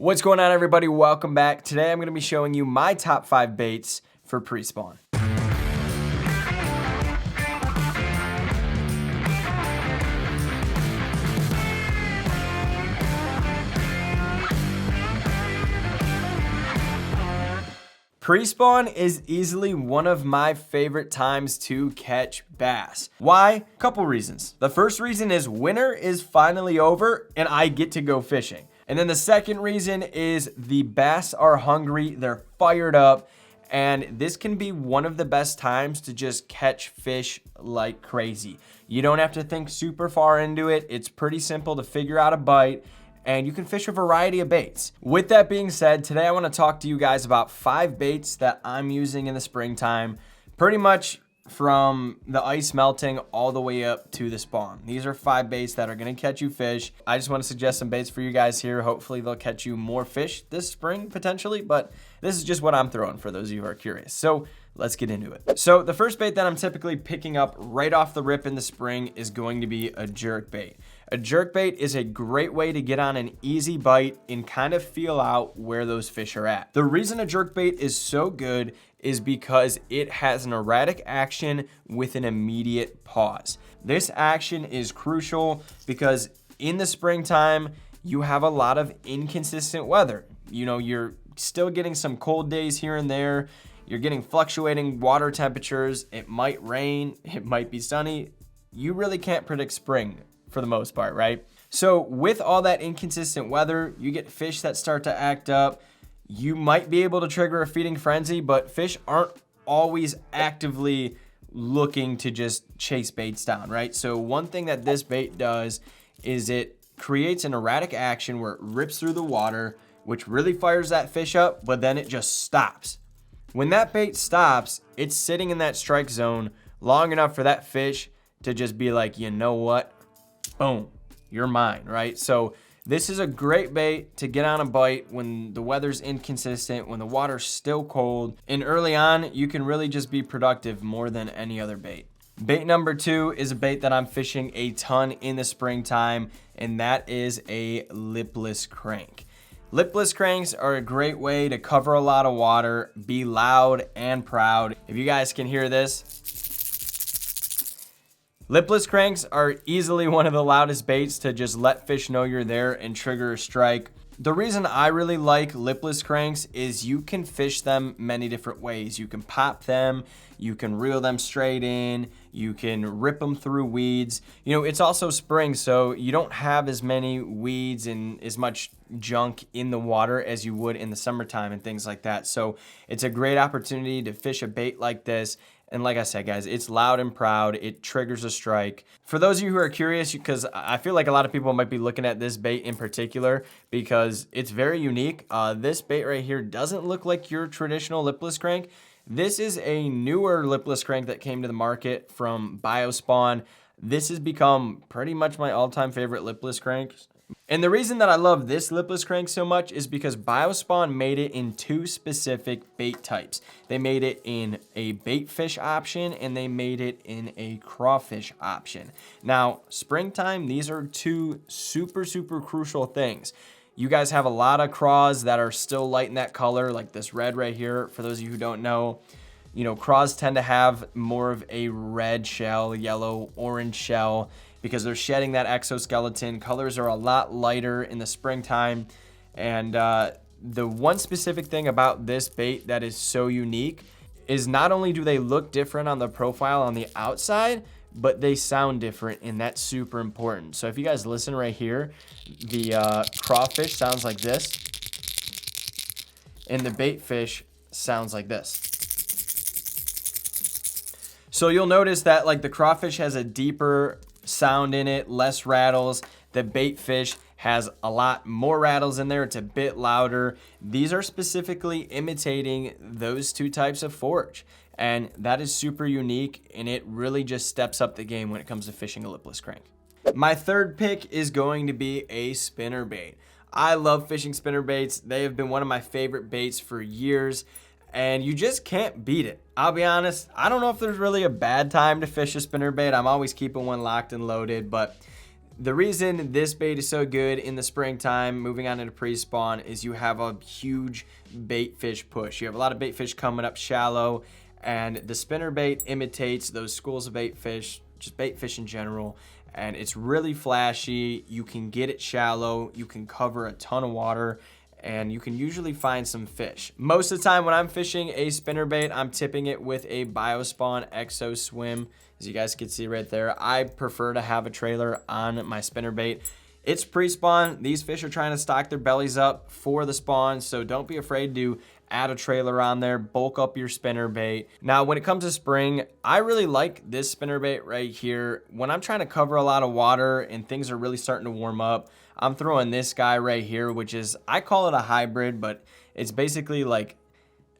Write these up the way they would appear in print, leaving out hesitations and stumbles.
What's going on, everybody? Welcome back. Today I'm going to be showing you my top 5 baits for pre-spawn. Pre-spawn is easily one of my favorite times to catch bass. Why? Couple reasons. The first reason is winter is finally over and I get to go fishing. And then the second reason is the bass are hungry, they're fired up, and this can be one of the best times to just catch fish like crazy. You don't have to think super far into it. It's pretty simple to figure out a bite, and you can fish a variety of baits. With that being said, today I want to talk to you guys about 5 baits that I'm using in the springtime, pretty much from the ice melting all the way up to the spawn. These are 5 baits that are going to catch you fish. I just want to suggest some baits for you guys here. Hopefully they'll catch you more fish this spring potentially, but this is just what I'm throwing for those of you who are curious. So let's get into it. So the first bait that I'm typically picking up right off the rip in the spring is going to be a jerkbait. A jerkbait is a great way to get on an easy bite and kind of feel out where those fish are at. The reason a jerkbait is so good is because it has an erratic action with an immediate pause. This action is crucial because in the springtime, you have a lot of inconsistent weather. You know, you're still getting some cold days here and there. You're getting fluctuating water temperatures. It might rain, it might be sunny. You really can't predict spring for the most part, right? So with all that inconsistent weather, you get fish that start to act up. You might be able to trigger a feeding frenzy, but fish aren't always actively looking to just chase baits down, right? So one thing that this bait does is it creates an erratic action where it rips through the water, which really fires that fish up, but then it just stops. When that bait stops, it's sitting in that strike zone long enough for that fish to just be like, you know what? Boom, you're mine, right? So this is a great bait to get on a bite when the weather's inconsistent, when the water's still cold, and early on, you can really just be productive more than any other bait. Bait number 2 is a bait that I'm fishing a ton in the springtime, and that is a lipless crank. Lipless cranks are a great way to cover a lot of water, be loud and proud. If you guys can hear this, lipless cranks are easily one of the loudest baits to just let fish know you're there and trigger a strike. The reason I really like lipless cranks is you can fish them many different ways. You can pop them, you can reel them straight in, you can rip them through weeds. You know, it's also spring, so you don't have as many weeds and as much junk in the water as you would in the summertime and things like that. So it's a great opportunity to fish a bait like this. And like I said, guys, it's loud and proud. It triggers a strike. For those of you who are curious, because I feel like a lot of people might be looking at this bait in particular because it's very unique. This bait right here doesn't look like your traditional lipless crank. This is a newer lipless crank that came to the market from Prespawn. This has become pretty much my all-time favorite lipless crank. And the reason that I love this lipless crank so much is because Prespawn made it in 2 specific bait types. They made it in a bait fish option and they made it in a crawfish option. Now, springtime, these are 2 super crucial things. You guys have a lot of craws that are still light in that color, like this red right here. For those of you who don't know, you know, craws tend to have more of a red shell, yellow, orange shell, because they're shedding that exoskeleton. Colors are a lot lighter in the springtime. And the one specific thing about this bait that is so unique is not only do they look different on the profile on the outside, but they sound different, and that's super important. So if you guys listen right here, the crawfish sounds like this, and the bait fish sounds like this. So you'll notice that like the crawfish has a deeper sound in it, less rattles. The bait fish has a lot more rattles in there. It's a bit louder. These are specifically imitating those 2 types of forage, and that is super unique, and it really just steps up the game when it comes to fishing a lipless crank. My third pick is going to be a spinnerbait. I love fishing spinnerbaits. They have been one of my favorite baits for years, and you just can't beat it. I'll be honest, I don't know if there's really a bad time to fish a spinnerbait. I'm always keeping one locked and loaded, but The reason this bait is so good in the springtime, moving on into pre-spawn, is you have a huge bait fish push. You have a lot of bait fish coming up shallow, and the spinnerbait imitates those schools of bait fish, just bait fish in general, and it's really flashy. You can get it shallow, you can cover a ton of water, and you can usually find some fish. Most of the time when I'm fishing a spinnerbait, I'm tipping it with a Biospawn Exo Swim. As you guys can see right there, I prefer to have a trailer on my spinnerbait. It's pre-spawn. These fish are trying to stock their bellies up for the spawn, so don't be afraid to add a trailer on there, bulk up your spinnerbait. Now, when it comes to spring, I really like this spinnerbait right here. When I'm trying to cover a lot of water and things are really starting to warm up, I'm throwing this guy right here, which is, I call it a hybrid, but it's basically like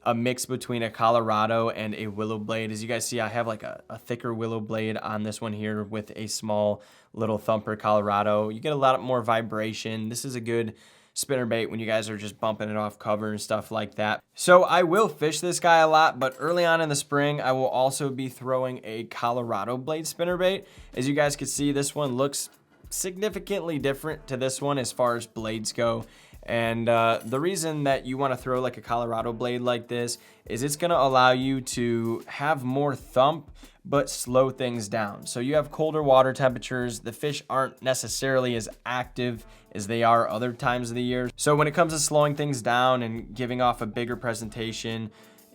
a mix between a Colorado and a willow blade. As you guys see, I have like a thicker willow blade on this one here with a small little thumper Colorado. You get a lot more vibration. This is a good spinnerbait when you guys are just bumping it off cover and stuff like that. So I will fish this guy a lot, but early on in the spring, I will also be throwing a Colorado blade spinnerbait. As you guys can see, this one looks significantly different to this one as far as blades go. And the reason that you want to throw like a Colorado blade like this is it's going to allow you to have more thump but slow things down. So you have colder water temperatures. The fish aren't necessarily as active as they are other times of the year. So when it comes to slowing things down and giving off a bigger presentation,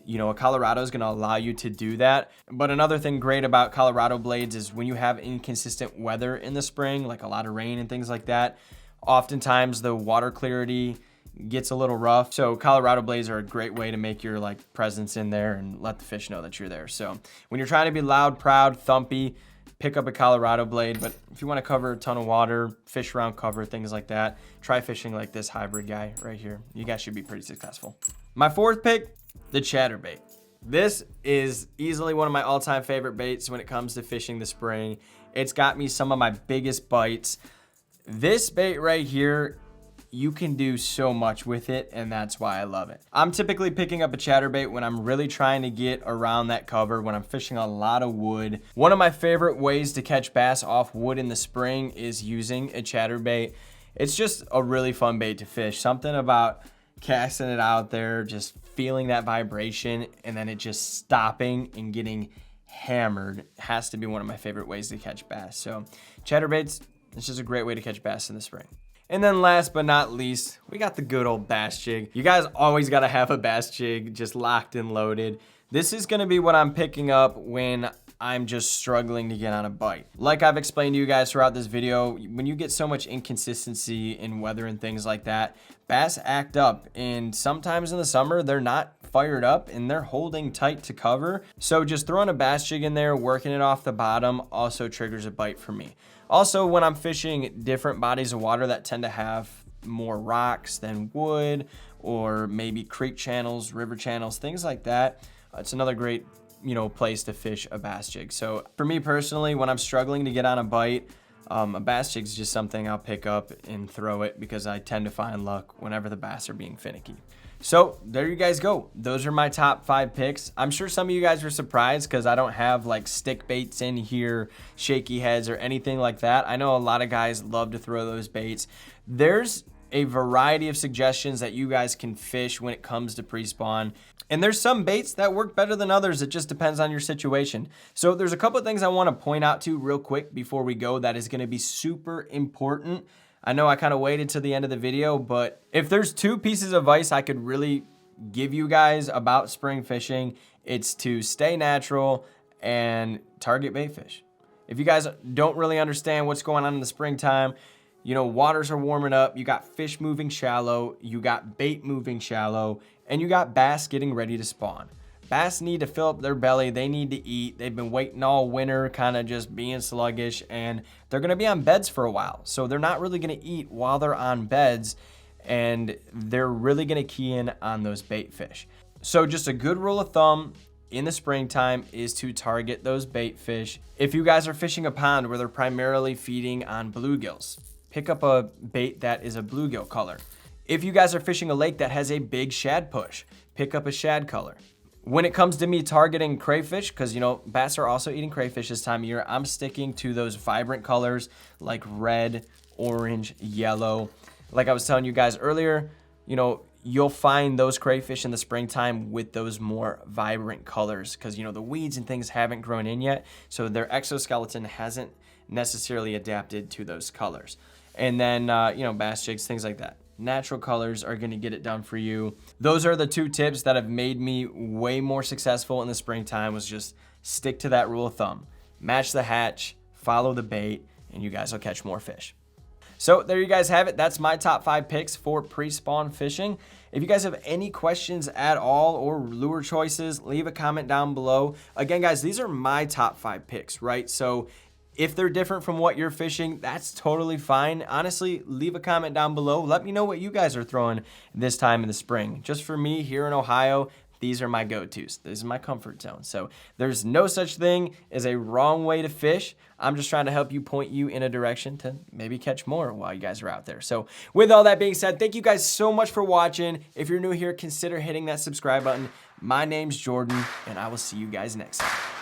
you know, a Colorado is going to allow you to do that. But another thing great about Colorado blades is when you have inconsistent weather in the spring, like a lot of rain and things like that, oftentimes the water clarity gets a little rough. So Colorado blades are a great way to make your like presence in there and let the fish know that you're there. So when you're trying to be loud, proud, thumpy, pick up a Colorado blade. But if you want to cover a ton of water, fish around cover, things like that, try fishing like this hybrid guy right here. You guys should be pretty successful. My fourth pick, the Chatterbait. This is easily one of my all-time favorite baits when it comes to fishing the spring. It's got me some of my biggest bites. This bait right here, you can do so much with it, and that's why I love it. I'm typically picking up a Chatterbait when I'm really trying to get around that cover, when I'm fishing a lot of wood. One of my favorite ways to catch bass off wood in the spring is using a Chatterbait. It's just a really fun bait to fish. Something about casting it out there, just feeling that vibration, and then it just stopping and getting hammered has to be one of my favorite ways to catch bass. So Chatterbaits, it's just a great way to catch bass in the spring. And then last but not least, we got the good old bass jig. You guys always got to have a bass jig just locked and loaded. This is going to be what I'm picking up when I'm just struggling to get on a bite. Like I've explained to you guys throughout this video, when you get so much inconsistency in weather and things like that, bass act up, and sometimes in the summer they're not fired up and they're holding tight to cover. So just throwing a bass jig in there, working it off the bottom also triggers a bite for me. Also, when I'm fishing different bodies of water that tend to have more rocks than wood, or maybe creek channels, river channels, things like that, it's another great, you know, place to fish a bass jig. So for me personally, when I'm struggling to get on a bite, a bass jig is just something I'll pick up and throw it because I tend to find luck whenever the bass are being finicky. So there you guys go. Those are my top 5 picks. I'm sure some of you guys were surprised because I don't have like stick baits in here, shaky heads or anything like that. I know a lot of guys love to throw those baits. There's a variety of suggestions that you guys can fish when it comes to pre-spawn. And there's some baits that work better than others. It just depends on your situation. So there's a couple of things I want to point out to real quick before we go that is going to be super important. I know I kind of waited to the end of the video, but if there's 2 pieces of advice I could really give you guys about spring fishing, it's to stay natural and target bait fish. If you guys don't really understand what's going on in the springtime, you know, waters are warming up, you got fish moving shallow, you got bait moving shallow, and you got bass getting ready to spawn. Bass need to fill up their belly. They need to eat. They've been waiting all winter, kind of just being sluggish, and they're going to be on beds for a while. So they're not really going to eat while they're on beds, and they're really going to key in on those bait fish. So just a good rule of thumb in the springtime is to target those bait fish. If you guys are fishing a pond where they're primarily feeding on bluegills, pick up a bait that is a bluegill color. If you guys are fishing a lake that has a big shad push, pick up a shad color. When it comes to me targeting crayfish, because, you know, bass are also eating crayfish this time of year, I'm sticking to those vibrant colors like red, orange, yellow. Like I was telling you guys earlier, you know, you'll find those crayfish in the springtime with those more vibrant colors because, you know, the weeds and things haven't grown in yet. So their exoskeleton hasn't necessarily adapted to those colors. And then, you know, bass jigs, things like that. Natural colors are going to get it done for you. Those are the 2 tips that have made me way more successful in the springtime, was just stick to that rule of thumb. Match the hatch, follow the bait, and you guys will catch more fish. So there you guys have it. That's my top 5 picks for pre-spawn fishing. If you guys have any questions at all or lure choices, leave a comment down below. Again, guys, these are my top 5 picks, right? So if they're different from what you're fishing, that's totally fine. Honestly, leave a comment down below. Let me know what you guys are throwing this time in the spring. Just for me here in Ohio, these are my go-tos. This is my comfort zone. So there's no such thing as a wrong way to fish. I'm just trying to help you, point you in a direction to maybe catch more while you guys are out there. So with all that being said, thank you guys so much for watching. If you're new here, consider hitting that subscribe button. My name's Jordan, and I will see you guys next time.